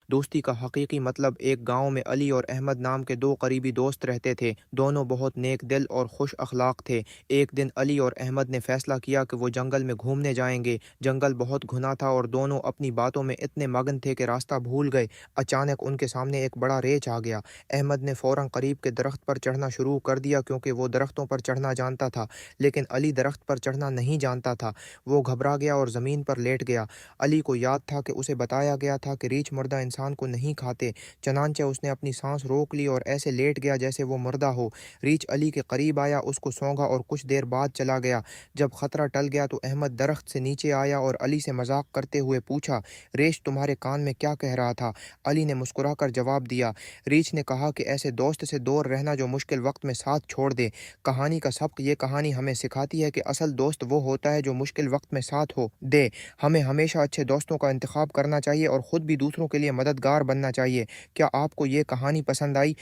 دوستی کا حقیقی مطلب ایک گاؤں میں علی اور احمد نام کے دو قریبی دوست رہتے تھے۔ دونوں بہت نیک دل اور خوش اخلاق تھے۔ ایک دن علی اور احمد نے فیصلہ کیا کہ وہ جنگل میں گھومنے جائیں گے۔ جنگل بہت گھنا تھا اور دونوں اپنی باتوں میں اتنے مگن تھے کہ راستہ بھول گئے۔ اچانک ان کے سامنے ایک بڑا ریچھ آ گیا۔ احمد نے فوراً قریب کے درخت پر چڑھنا شروع کر دیا کیونکہ وہ درختوں پر چڑھنا جانتا تھا، لیکن علی درخت پر چڑھنا نہیں جانتا تھا۔ وہ گھبرا گیا اور زمین پر لیٹ گیا۔ علی کو یاد تھا کہ اسے بتایا گیا تھا کہ ریچھ مردہ انسان کو نہیں کھاتے، چنانچہ اس نے اپنی سانس روک لی اور ایسے لیٹ گیا جیسے وہ مردہ ہو۔ ریچھ علی کے قریب آیا، اس کو سونگھا اور کچھ دیر بعد چلا گیا۔ جب خطرہ ٹل گیا تو احمد درخت سے نیچے آیا اور علی سے مذاق کرتے ہوئے پوچھا، ریچھ تمہارے کان میں کیا کہہ رہا تھا؟ علی نے مسکرا کر جواب دیا، ریچھ نے کہا کہ ایسے دوست سے دور رہنا جو مشکل وقت میں ساتھ چھوڑ دے۔ کہانی کا سبق: یہ کہانی ہمیں سکھاتی ہے کہ اصل دوست وہ ہوتا ہے جو مشکل وقت میں ساتھ ہو دے۔ ہمیں ہمیشہ اچھے دوستوں کا انتخاب کرنا چاہیے اور خود بھی دوسروں کے لیے مددگار بننا چاہیے۔ کیا آپ کو یہ کہانی پسند آئی؟